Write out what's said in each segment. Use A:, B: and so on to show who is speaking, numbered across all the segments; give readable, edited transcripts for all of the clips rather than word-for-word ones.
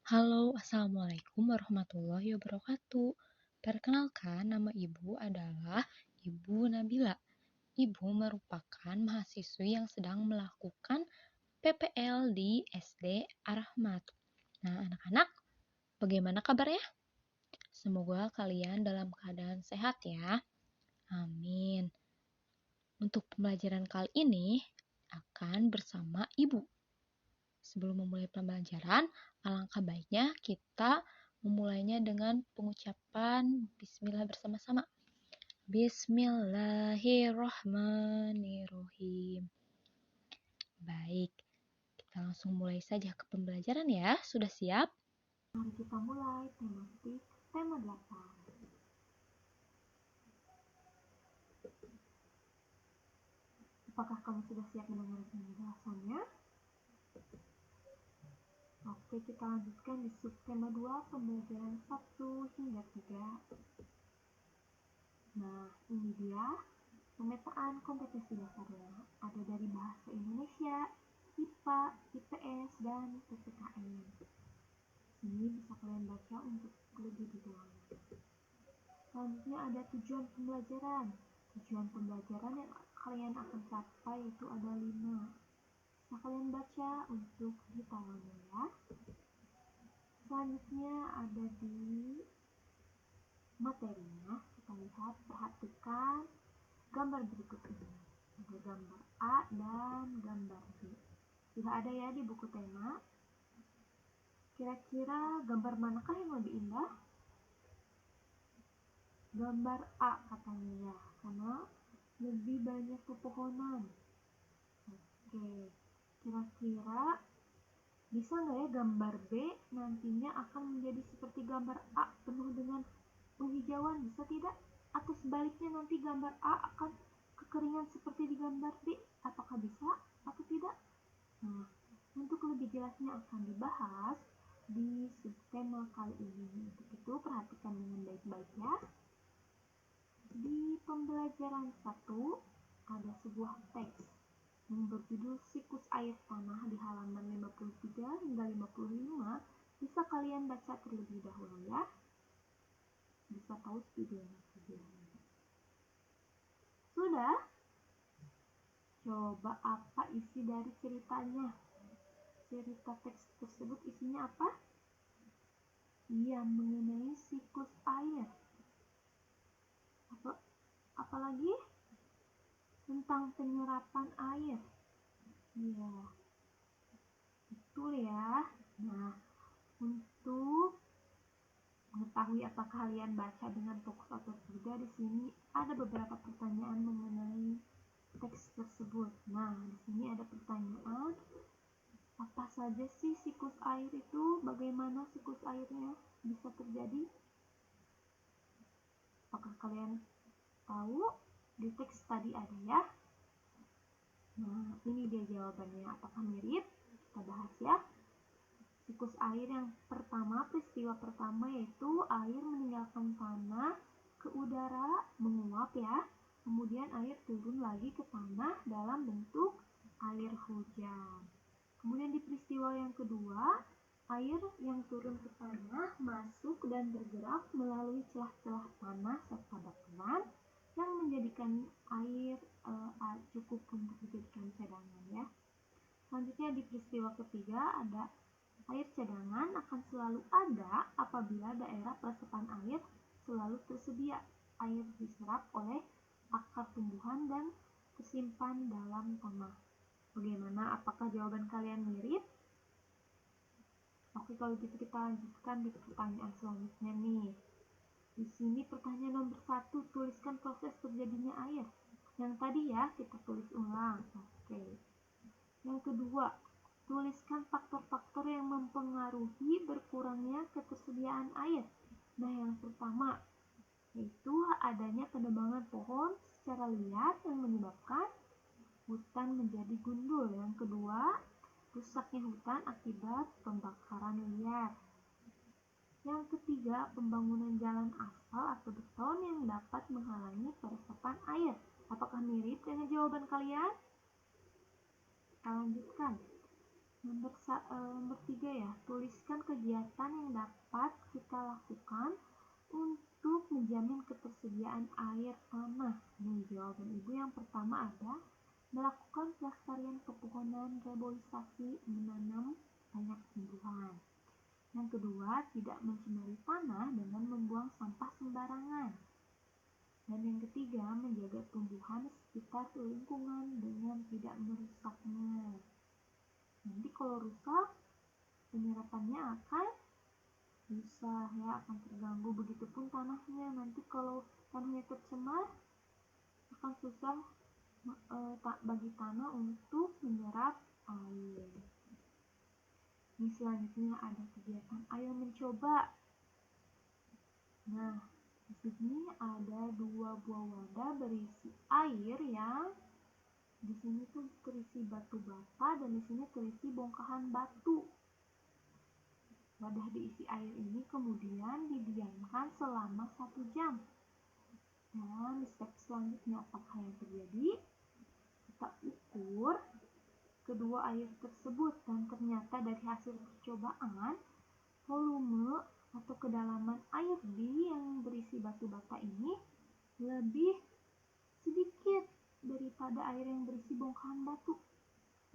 A: Halo, Assalamualaikum warahmatullahi wabarakatuh. Perkenalkan, nama Ibu adalah Ibu Nabila. Ibu merupakan mahasiswi yang sedang melakukan PPL di SD Ar-Rahmat. Nah, anak-anak, bagaimana kabarnya? Semoga kalian dalam keadaan sehat ya. Amin. Untuk pembelajaran kali ini akan bersama Ibu. Sebelum memulai pembelajaran, alangkah baiknya kita memulainya dengan pengucapan bismillah bersama-sama. Bismillahirrahmanirrahim. Baik, kita langsung mulai saja ke pembelajaran ya. Sudah siap?
B: Mari kita mulai tematik tema 8. Apakah kamu sudah siap mendengarkan penjelasannya? Oke, kita lanjutkan di subtema 2 pembelajaran 1 hingga 3. Nah, ini dia pemetaan kompetensi dasarnya. Ada dari bahasa Indonesia, IPA, IPS, dan PPKN. Ini bisa kalian baca untuk lebih detailnya. Selanjutnya ada tujuan pembelajaran. Tujuan pembelajaran yang kalian akan capai itu ada 5. Bisa kalian baca untuk detailnya ya. Selanjutnya ada di materinya, kita lihat, perhatikan gambar berikut ini. Ada gambar A dan gambar B. Sudah ada ya di buku tema. Kira-kira gambar manakah yang lebih indah? Gambar A katanya ya, karena lebih banyak pepohonan. Oke, kira-kira bisa nggak ya gambar B nantinya akan menjadi seperti gambar A penuh dengan penghijauan, bisa tidak? Atau sebaliknya nanti gambar A akan kekeringan seperti di gambar B, apakah bisa atau tidak? Nah, untuk lebih jelasnya akan dibahas di subtema kali ini. Untuk itu perhatikan dengan baik-baik ya. Di pembelajaran 1 ada sebuah teks yang berjudul Siklus Air Tanah di halaman 53 hingga 55. Bisa kalian baca terlebih dahulu ya. Bisa tahu videonya. Sudah? Coba apa isi dari ceritanya? Cerita teks tersebut isinya apa? Iya, mengenai siklus air. Apalagi tentang penyerapan air. Iya, betul ya. Nah, untuk mengetahui apakah kalian baca dengan fokus atau tidak, di sini ada beberapa pertanyaan mengenai teks tersebut. Nah, di sini ada pertanyaan, apa saja sih siklus air itu? Bagaimana siklus airnya bisa terjadi? Apakah kalian tahu? Di teks tadi ada ya. Nah, ini dia jawabannya. Apakah mirip? Kita bahas ya. Siklus air yang pertama, peristiwa pertama yaitu air meninggalkan tanah ke udara menguap ya. Kemudian air turun lagi ke tanah dalam bentuk air hujan. Kemudian di peristiwa yang kedua, air yang turun ke tanah masuk dan bergerak melalui celah-celah tanah serta batuan yang menjadikan air cukup untuk dijadikan cadangan ya. Selanjutnya di peristiwa ketiga ada air cadangan akan selalu ada apabila daerah resepan air selalu tersedia. Air diserap oleh akar tumbuhan dan tersimpan dalam tanah. Bagaimana? Apakah jawaban kalian mirip? Oke, kalau gitu kita lanjutkan di pertanyaan selanjutnya nih. Di sini pertanyaan nomor 1, tuliskan proses terjadinya air. Yang tadi ya, kita tulis ulang. Oke. Yang kedua, tuliskan faktor-faktor yang mempengaruhi berkurangnya ketersediaan air. Nah, yang pertama, yaitu adanya penebangan pohon secara liar yang menyebabkan hutan menjadi gundul. Yang kedua, rusaknya hutan akibat pembakaran liar. Yang ketiga, pembangunan jalan aspal atau beton yang dapat menghalangi peresapan air. Apakah mirip dengan jawaban kalian? Kita lanjutkan. Nomor 3 ya, tuliskan kegiatan yang dapat kita lakukan untuk menjamin ketersediaan air tanah. Nih jawaban ibu yang pertama ada melakukan pelestarian pepohonan, reboisasi, menanam banyak tumbuhan. Yang kedua, tidak mencemari tanah dengan membuang sampah sembarangan. Dan yang ketiga, menjaga tumbuhan sekitar lingkungan dengan tidak merusaknya. Nanti kalau rusak, penyerapannya akan susah ya, akan terganggu. Begitupun tanahnya, nanti kalau tanahnya tercemar akan susah bagi tanah untuk menyerap air. Ini selanjutnya ada kegiatan ayo mencoba. Nah, di sini ada 2 buah wadah berisi air yang di sini tuh terisi batu bata dan di sini terisi bongkahan batu. Wadah diisi air ini kemudian didiamkan selama 1 jam. Dan di step selanjutnya apakah yang terjadi? Kita ukur kedua air tersebut dan ternyata dari hasil percobaan volume atau kedalaman air yang berisi batu bata ini lebih sedikit daripada air yang berisi bongkahan batu.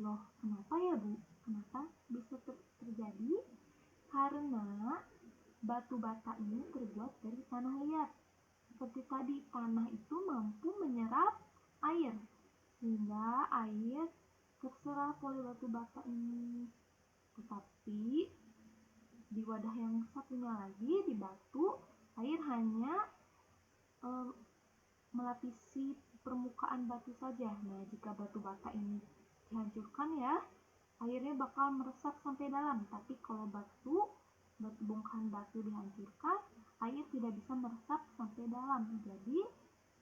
B: Loh, kenapa ya Bu? Kenapa bisa terjadi? Karena batu bata ini terbuat dari tanah liat. Seperti tadi, tanah itu mampu menyerap air, sehingga air terserap oleh batu bata ini. Tetapi di wadah yang satunya lagi, di batu, air hanya melapisi permukaan batu saja. Nah, jika batu bata ini dihancurkan ya, airnya bakal meresap sampai dalam. Tapi kalau batu bongkahan batu dihancurkan, air tidak bisa meresap sampai dalam. Jadi,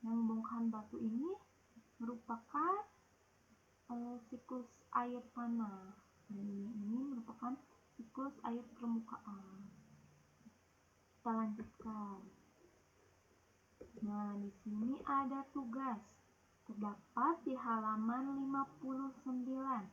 B: yang bongkahan batu ini merupakan siklus air tanah. Dan ini merupakan siklus air permukaan. Kita lanjutkan. Nah, di sini ada tugas. Terdapat di halaman 59.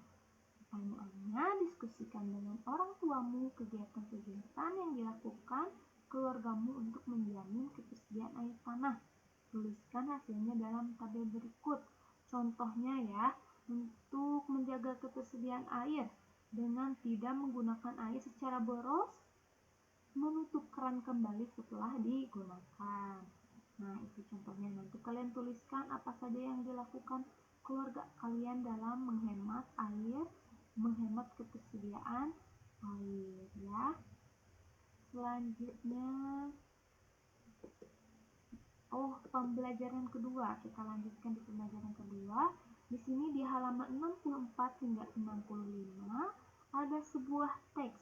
B: Pertanyaannya, diskusikan dengan orang tuamu kegiatan-kegiatan yang dilakukan keluargamu untuk menjamin ketersediaan air tanah. Tuliskan hasilnya dalam tabel berikut. Contohnya ya, untuk menjaga ketersediaan air dengan tidak menggunakan air secara boros, menutup keran kembali setelah digunakan. Nah, itu contohnya. Nanti kalian tuliskan apa saja yang dilakukan keluarga kalian dalam menghemat air, menghemat ketersediaan air ya. Selanjutnya pembelajaran kedua. Kita lanjutkan di pembelajaran kedua. Di sini di halaman 64 hingga 65 ada sebuah teks.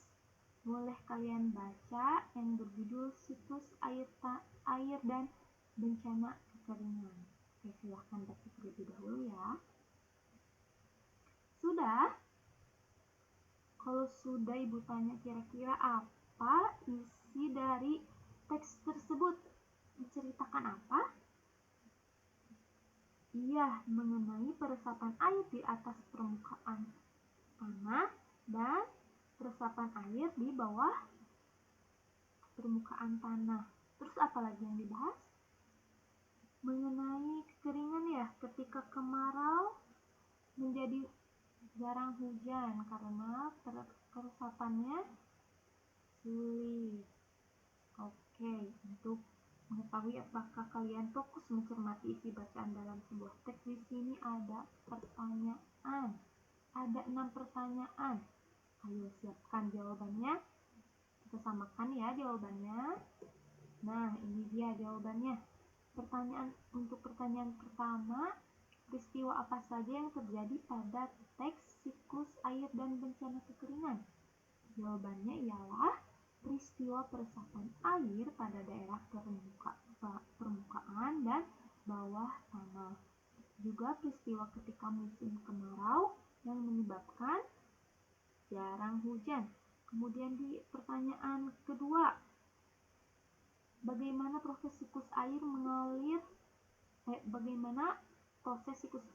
B: Boleh kalian baca yang berjudul siklus air dan bencana kekeringan. Oke, silahkan baca terlebih dahulu ya. Sudah? Kalau sudah, Ibu tanya kira-kira apa isi dari teks tersebut? Menceritakan apa? Iya, mengenai peresapan air di atas permukaan tanah dan peresapan air di bawah permukaan tanah. Terus apa lagi yang dibahas? Mengenai kekeringan ya, ketika kemarau menjadi jarang hujan karena peresapannya sulit. Oke, untuk mengetahui apakah kalian fokus mencermati isi bacaan dalam sebuah teks, di sini ada pertanyaan. Ada 6 pertanyaan. Ayo siapkan jawabannya. Kita samakan ya jawabannya. Nah, ini dia jawabannya. Untuk pertanyaan pertama, peristiwa apa saja yang terjadi pada teks siklus air dan bencana kekeringan? Jawabannya ialah peristiwa peresapan air pada daerah permukaan dan bawah tanah. Juga peristiwa ketika musim kemarau yang menyebabkan jarang hujan. Kemudian di pertanyaan kedua, bagaimana proses siklus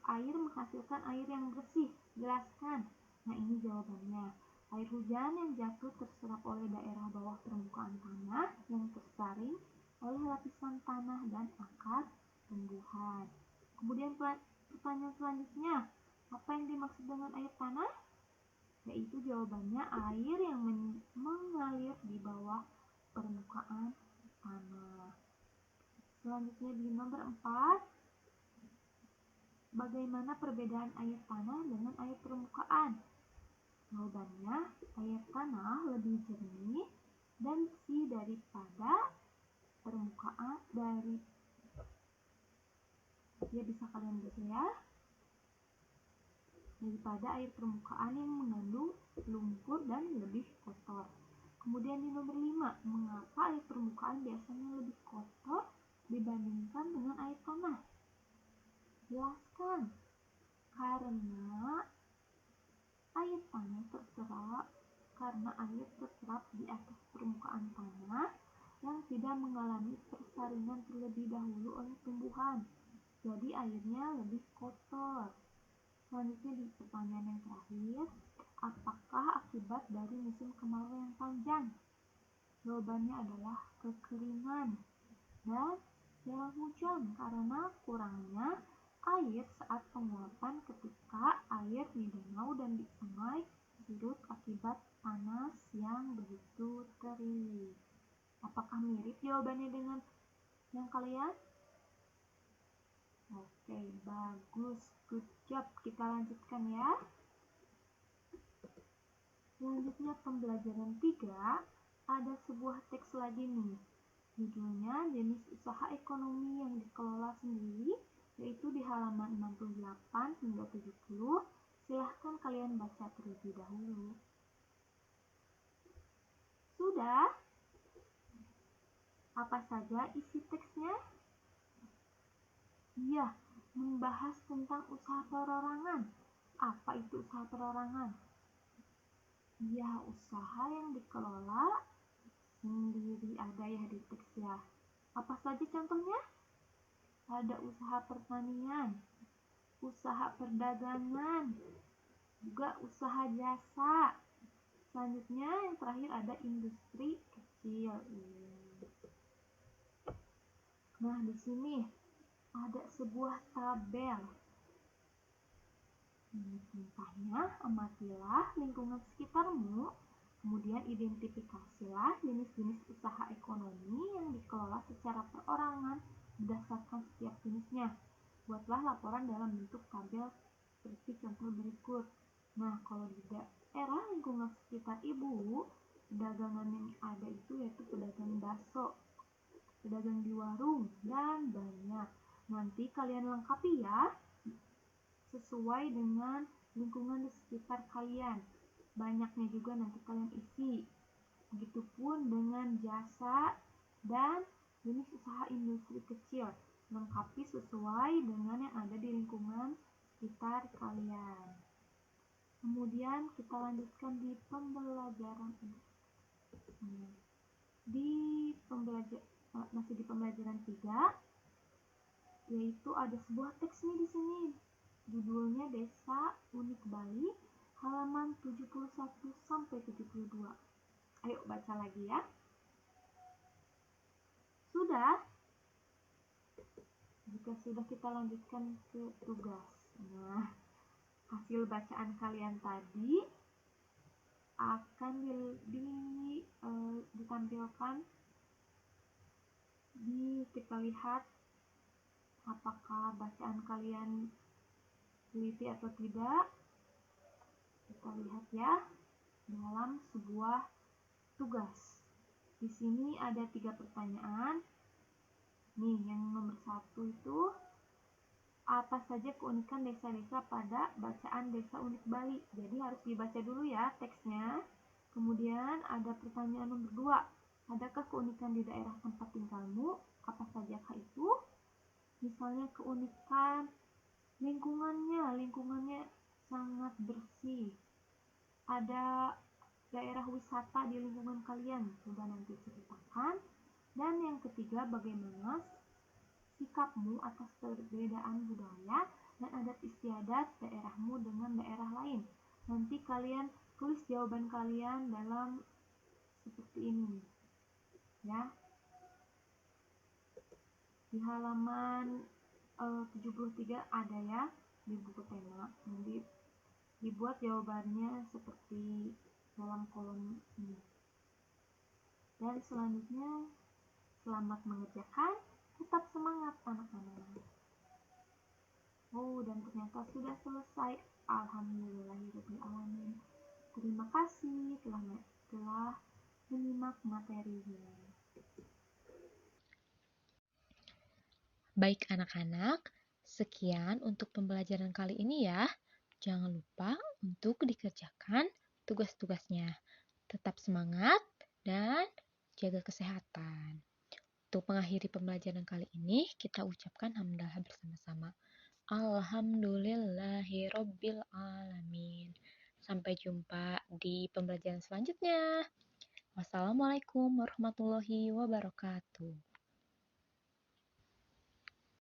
B: air menghasilkan air yang bersih? Jelaskan. Nah, ini jawabannya. Air hujan yang jatuh terserap oleh daerah bawah permukaan tanah yang tersaring oleh lapisan tanah dan akar tumbuhan. Kemudian pertanyaan selanjutnya, apa yang dimaksud dengan air tanah? Yaitu jawabannya air yang mengalir di bawah permukaan tanah. Selanjutnya di nomor 4, bagaimana perbedaan air tanah dengan air permukaan? Jawabannya, air tanah lebih jernih dan bersih daripada permukaan bisa kalian baca ya, daripada air permukaan yang mengandung lumpur dan lebih kotor. Kemudian di nomor 5, mengapa air permukaan biasanya lebih kotor dibandingkan dengan air tanah? Jelaskan. Karena air terserap di atas permukaan tanah yang tidak mengalami persaringan terlebih dahulu oleh tumbuhan. Jadi airnya lebih kotor. Selanjutnya di pertanyaan yang terakhir, apakah akibat dari musim kemarau yang panjang? Jawabannya adalah kekeringan dan jarang hujan karena kurangnya air saat penguapan ketika air di danau dan di sungai surut akibat panas yang begitu terik. Apakah mirip jawabannya dengan yang kalian? Oke, bagus. Good job. Kita lanjutkan ya. Selanjutnya pembelajaran 3, ada sebuah teks lagi nih. Judulnya jenis usaha ekonomi yang dikelola sendiri, yaitu di halaman 68 hingga 70. Silahkan kalian baca terlebih dahulu. Sudah? Apa saja isi teksnya? Iya, membahas tentang usaha perorangan. Apa itu usaha perorangan? Ya, usaha yang dikelola sendiri ada ya di teks ya. Apa saja contohnya? Ada usaha pertanian, usaha perdagangan, juga usaha jasa. Selanjutnya yang terakhir ada industri kecil. Nah, di sini ada sebuah tabel. Contohnya, amatilah lingkungan sekitarmu, kemudian identifikasilah jenis-jenis usaha ekonomi yang dikelola secara perorangan berdasarkan setiap jenisnya. Buatlah laporan dalam bentuk tabel seperti contoh berikut. Nah, kalau di daerah lingkungan sekitar ibu, pedagangan yang ada itu yaitu pedagang bakso, pedagang di warung, dan banyak. Nanti kalian lengkapi ya, sesuai dengan lingkungan di sekitar kalian. Banyaknya juga nanti kalian isi. Begitupun dengan jasa dan jenis usaha industri kecil. Lengkapi sesuai dengan yang ada di lingkungan sekitar kalian. Kemudian kita lanjutkan di pembelajaran masih di pembelajaran 3, yaitu ada sebuah teks nih di sini. Judulnya Desa Unik Bali, halaman 71 sampai 72. Ayo baca lagi ya. Sudah? Jika sudah, kita lanjutkan ke tugas. Nah, hasil bacaan kalian tadi akan ditampilkan. Kita lihat apakah bacaan kalian teliti atau tidak. Kita lihat ya dalam sebuah tugas. Di sini ada 3 pertanyaan. Nih, yang nomor 1 itu, apa saja keunikan desa-desa pada bacaan Desa Unik Bali? Jadi harus dibaca dulu ya teksnya. Kemudian ada pertanyaan nomor 2, adakah keunikan di daerah tempat tinggalmu? Apa sajakah itu? Misalnya keunikan lingkungannya sangat bersih. Ada daerah wisata di lingkungan kalian, coba nanti ceritakan. Dan yang ketiga, bagaimana sikapmu atas perbedaan budaya dan adat istiadat daerahmu dengan daerah lain. Nanti kalian tulis jawaban kalian dalam seperti ini ya. Di halaman 73 ada ya di buku tema. Jadi dibuat jawabannya seperti dalam kolom ini. Dan selanjutnya, selamat mengerjakan, tetap semangat anak-anak. Oh, dan ternyata sudah selesai. Alhamdulillahirobbilalamin. Terima kasih telah menyimak materinya.
A: Baik anak-anak, sekian untuk pembelajaran kali ini ya. Jangan lupa untuk dikerjakan tugas-tugasnya. Tetap semangat dan jaga kesehatan. Untuk mengakhiri pembelajaran kali ini, kita ucapkan hamdalah bersama-sama. Alhamdulillahirobbil alamin. Sampai jumpa di pembelajaran selanjutnya. Wassalamualaikum warahmatullahi wabarakatuh.